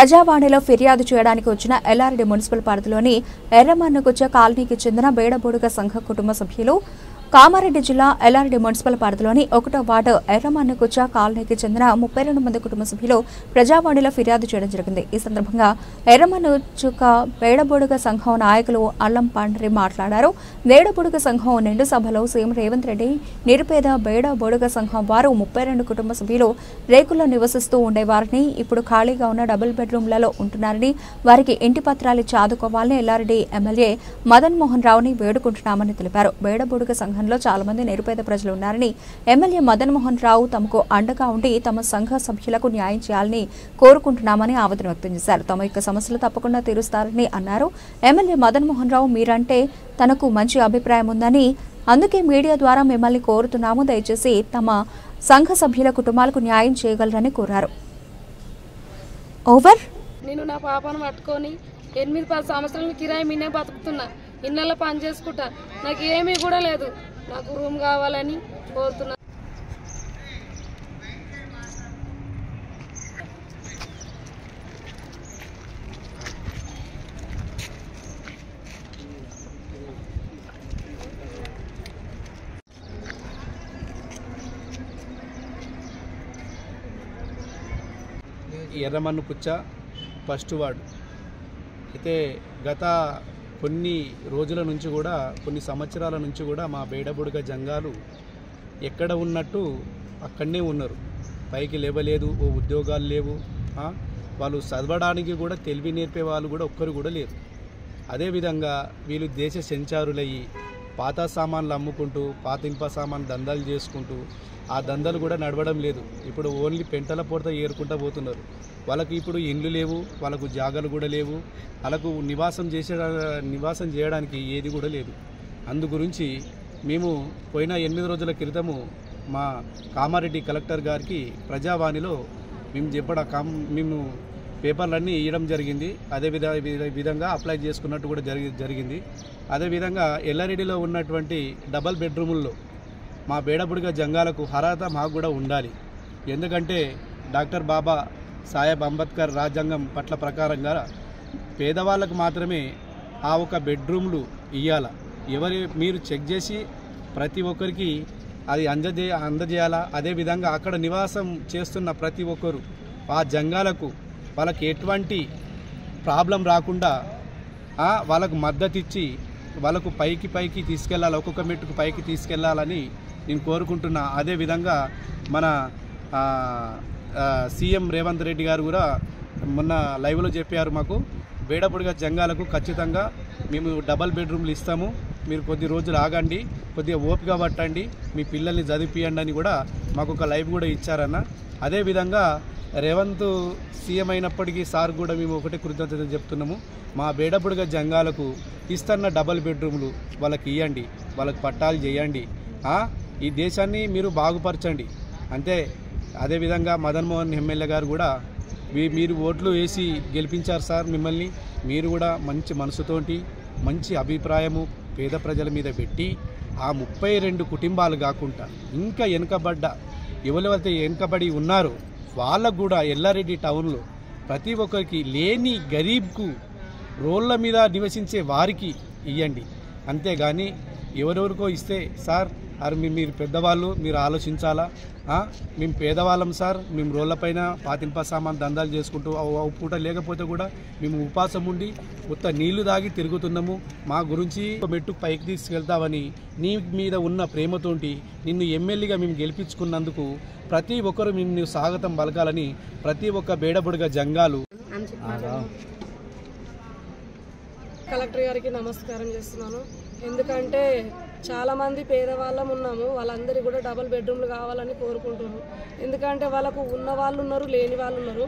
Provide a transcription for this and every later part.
ప్రజావాణిలో ఫిర్యాదు చేయడానికి వచ్చిన ఎల్లారెడ్డి మున్సిపల్ పరిధిలోని ఎర్రమన్నగుచ్చ కాలనీకి చెందిన బేడబోడుగ సంఘ కుటుంబ సభ్యులు కామారెడ్డి జిల్లా ఎల్లారెడ్డి మున్సిపల్ పరిధిలోని 1వ వార్డు ఎర్రమన్నగుచ్చ కాలనీకి చెందిన 32 మంది కుటుంబ సభ్యులు ప్రజావాణిలో ఫిర్యాదు చేయడం జరిగింది. ఈ సందర్భంగా ఎర్రమన్నగుచ్చ బేడబోడుగ సంఘం నాయకులు అల్లం పండ్రి మాట్లాడారు. బేడబోడుగ సంఘం నిండు సభలో సీఎం రేవంత్ రెడ్డి నిరుపేద బేడబోడుగ సంఘం వారు 32 కుటుంబ సభ్యులు రేకుల్లో నివసిస్తూ ఉండేవారని, ఇప్పుడు ఖాళీగా ఉన్న డబుల్ బెడ్రూమ్లలో ఉంటున్నారని, వారికి ఇంటి పత్రాలు చాదుకోవాలని ఎల్లారెడ్డి ఎమ్మెల్యే మదన్ మోహన్ రావుని వేడుకుంటున్నామని తెలిపారు. బేడబోడుగ సంఘంలో చాలా మంది నిరుపేద ప్రజలు ఉన్నారని, ఎమ్మెల్యే మదన్ మోహన్ రావు తమకు అండగా ఉండి తమ సంఘ సభ్యులకు న్యాయం చేయాలని కోరుకుంటున్నామని ఆవేదన వ్యక్తం చేశారు. తమ యొక్క సమస్యలు తప్పకుండా తీరుస్తారని అన్నారు. ఎమ్మెల్యే మదన్ మోహన్ రావు మీరంటే తనకు మంచి అభిప్రాయం ఉందని, అందుకే మీడియా ద్వారా మిమ్మల్ని కోరుతున్నాము, దయచేసి తమ సంఘ సభ్యుల కుటుంబాలకు న్యాయం చేయగలరని కోరారు. ఓవర్. నేను నా పాపను పట్టుకొని 8-10 సంవత్సరాలు కిరాయి మీనే బతుకుతున్నా, ఇన్నెల పని చేసుకుంటా, నాకు ఏమీ కూడా లేదు. నాకు రూమ్ కావాలని కోరుతున్నా. ఎర్రమన్నగుచ్చ ఫస్ట్ వార్డు అయితే గత కొన్ని రోజుల నుంచి కూడా, కొన్ని సంవత్సరాల నుంచి కూడా మా బేడబోడుగ జంగాలు ఎక్కడ ఉన్నట్టు అక్కడనే ఉన్నారు. పైకి లేవలేదు, ఓ ఉద్యోగాలు లేవు, వాళ్ళు చదవడానికి కూడా తెలివి నేర్పే వాళ్ళు కూడా ఒక్కరు కూడా లేరు. అదేవిధంగా వీళ్ళు దేశ సంచారులయ్యి పాత సామాన్లు అమ్ముకుంటూ, పాత ఇనుప సామాన్లు దందాలు చేసుకుంటూ, ఆ దందాలు కూడా నడవడం లేదు. ఇప్పుడు ఓన్లీ పెంటల పొడత ఏరుకుంటూ పోతున్నారు. వాళ్ళకి ఇప్పుడు ఇండ్లు లేవు, వాళ్ళకు జాగాలు కూడా లేవు, వాళ్ళకు నివాసం చేయడానికి ఏది కూడా లేదు. అందు గురించి మేము పోయిన 8 రోజుల క్రితము మా కామారెడ్డి కలెక్టర్ గారికి ప్రజావాణిలో మేము పేపర్లన్నీ ఇవ్వడం జరిగింది. అదే విధంగా అప్లై చేసుకున్నట్టు కూడా జరిగింది. అదేవిధంగా ఎల్లారెడ్డిలో ఉన్నటువంటి డబల్ బెడ్రూముల్లో మా బేడబోడుగ జంగాలకు అర్హత మాకు కూడా ఉండాలి. ఎందుకంటే డాక్టర్ బాబా సాహెబ్ అంబేద్కర్ రాజ్యాంగం పట్ల ప్రకారంగా పేదవాళ్ళకు మాత్రమే ఆ ఒక బెడ్రూమ్లు ఇవ్వాలా. మీరు చెక్ చేసి ప్రతి ఒక్కరికి అది అందజేయాలా. అదేవిధంగా అక్కడ నివాసం చేస్తున్న ప్రతి ఒక్కరు ఆ జంగాలకు వాళ్ళకి ఎటువంటి ప్రాబ్లం రాకుండా వాళ్ళకు మద్దతు ఇచ్చి వాళ్ళకు పైకి తీసుకెళ్ళాలి, ఒక్కొక్క మెట్టుకు పైకి తీసుకెళ్లాలని నేను కోరుకుంటున్నా. అదేవిధంగా మన సీఎం రేవంత్ రెడ్డి గారు కూడా మొన్న లైవ్లో చెప్పారు, మాకు బేడబోడుగ జంగాలకు ఖచ్చితంగా మేము డబల్ బెడ్రూమ్లు ఇస్తాము, మీరు కొద్ది రోజులు ఆగండి, కొద్దిగా ఓపిక పట్టండి, మీ పిల్లల్ని చదివిపియండి అని కూడా మాకు ఒక లైవ్ కూడా ఇచ్చారన్న. అదేవిధంగా రేవంత్ సీఎం అయినప్పటికీ సార్ కూడా మేము ఒకటే కృతజ్ఞతలు చెప్తున్నాము. మా బేడబోడుగ జంగాలకు ఇస్తున్న డబల్ బెడ్రూమ్లు వాళ్ళకి ఇవ్వండి, వాళ్ళకి పట్టాలు చేయండి, ఈ దేశాన్ని మీరు బాగుపరచండి అంతే. అదేవిధంగా మదన్ మోహన్ ఎమ్మెల్యే గారు కూడా మీరు ఓట్లు వేసి గెలిపించారు సార్ మిమ్మల్ని, మీరు కూడా మంచి మనసుతోటి మంచి అభిప్రాయము పేద ప్రజల మీద పెట్టి ఆ 32 కుటుంబాలు కాకుండా ఇంకా ఎవరైతే వెనుకబడి ఉన్నారో వాళ్ళకు కూడా ఎల్లారెడ్డి టౌన్లో ప్రతి ఒక్కరికి లేని గరీబ్కు రోడ్ల మీద నివసించే వారికి ఇవ్వండి. అంతేగాని ఎవరెవరికో ఇస్తే సార్ మీరు పెద్దవాళ్ళు, మీరు ఆలోచించాలా, మేము పేదవాళ్ళం సార్, మేము రోడ్లపైన పాతింప సామాన్ దందాలు చేసుకుంటూ పూట లేకపోతే కూడా మేము ఉపాసం ఉండి కొత్త నీళ్లు దాగి తిరుగుతున్నాము, మా గురించి మెట్టు పైకి తీసుకెళ్తామని నీ మీద ఉన్న ప్రేమతోటి నిన్ను ఎమ్మెల్యేగా మేము గెలిపించుకున్నందుకు ప్రతి ఒక్కరు నిన్ను స్వాగతం పలకాలని ప్రతి ఒక్క బేడబోడుగ జంగాలు. కలెక్టర్ గారికి నమస్కారం చేస్తున్నాను. ఎందుకంటే చాలామంది పేదవాళ్ళం ఉన్నాము, వాళ్ళందరికీ కూడా డబుల్ బెడ్రూమ్లు కావాలని కోరుకుంటున్నాము. ఎందుకంటే వాళ్ళకు ఉన్న వాళ్ళు ఉన్నారు, లేని వాళ్ళు ఉన్నారు.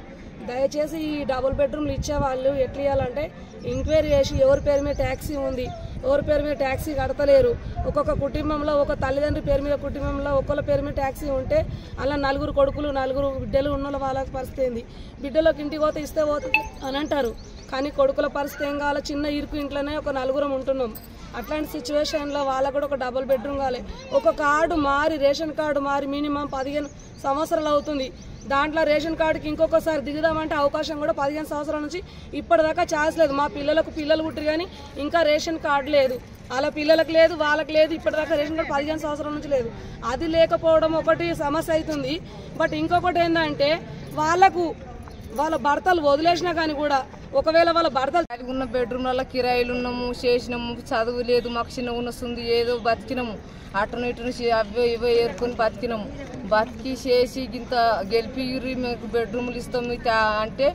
దయచేసి ఈ డబుల్ బెడ్రూమ్లు ఇచ్చే వాళ్ళు ఎట్లా ఇవ్వాలంటే ఎంక్వైరీ చేసి ఎవరి పేరు మీద ట్యాక్సీ ఉంది, ఎవరి పేరు మీద ట్యాక్సీ కడతలేరు, ఒక్కొక్క కుటుంబంలో ఒక తల్లిదండ్రి పేరు మీద కుటుంబంలో ఒక్కొక్క పేరు మీద ట్యాక్సీ ఉంటే అలా 4 కొడుకులు 4 బిడ్డలు ఉన్న వాళ్ళకి పరిస్థితి ఏంది, బిడ్డలోకి ఇంటికి పోతే ఇస్తే పోతుంది అని అంటారు. కానీ కొడుకుల పరిస్థితి ఏం కావాలి, చిన్న ఇరుకు ఇంట్లోనే ఒక 4 ఉంటున్నాం. అట్లాంటి సిచ్యువేషన్లో వాళ్ళకు కూడా ఒక డబుల్ బెడ్రూమ్ కావాలి. ఒక కార్డు మారి రేషన్ కార్డు మారి మినిమం 15 సంవత్సరాలు అవుతుంది. దాంట్లో రేషన్ కార్డుకి ఇంకొకసారి దిగుదామంటే అవకాశం కూడా 15 సంవత్సరాల నుంచి ఇప్పటిదాకా ఛాన్స్ లేదు. మా పిల్లలకు పిల్లలు పుట్టిరు కానీ ఇంకా రేషన్ కార్డు లేదు, వాళ్ళ పిల్లలకు లేదు, వాళ్ళకి లేదు. ఇప్పటిదాకా రేషన్ కార్డు 15 సంవత్సరాల నుంచి లేదు. అది లేకపోవడం ఒకటి సమస్య అవుతుంది. బట్ ఇంకొకటి ఏంటంటే వాళ్ళ భర్తలు వదిలేసినా కానీ కూడా ఒకవేళ వాళ్ళ భర్తలు ఉన్న బెడ్రూమ్లలో కిరాయిలు ఉన్నాము, చేసినాము, చదువు లేదు, మాకు చిన్న ఉన్నస్తుంది, ఏదో బతికినాము, అటును ఇటును అవే ఇవో ఏరుకొని బతికినాము. బతికి చేసి ఇంత గెలిపిర్రి మీకు బెడ్రూమ్లు ఇస్తాము అంటే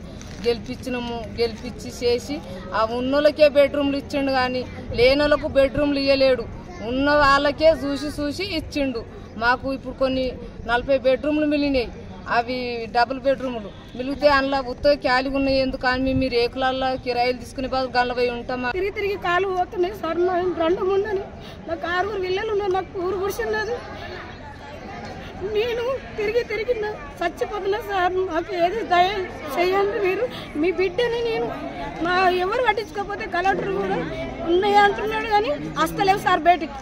గెలిపించినాము. గెలిపించి చేసి ఆ ఉన్నోళ్ళకే బెడ్రూమ్లు ఇచ్చిండు కానీ లేనోళ్ళకు బెడ్రూమ్లు ఇవ్వలేడు. ఉన్న వాళ్ళకే చూసి ఇచ్చిండు. మాకు ఇప్పుడు కొన్ని 40 బెడ్రూమ్లు మిగిలినాయి. అవి డబుల్ బెడ్రూమ్లు మిగిలితే అందులో ఉత్తగా ఖాళీ ఉన్నాయి. ఎందుకు కానీ మీరు రేకులల్లో కిరాయిలు తీసుకునే బాగా గల్లవై ఉంటామా? తిరిగి కాలు పోతున్నాయి సార్. నా రెండు ముందని నాకు 6 పిల్లలు ఉన్నారు, నాకు ఊరు గుడిసినది. నేను తిరిగి చచ్చిపోతున్నా సార్. నాకు ఏది దయ చేయండి మీరు. మీ బిడ్డని నేను ఎవరు పట్టించుకోకపోతే కలెక్టర్ కూడా ఉన్నాయి అంటున్నాడు కానీ వస్తలేవు సార్ బయటికి.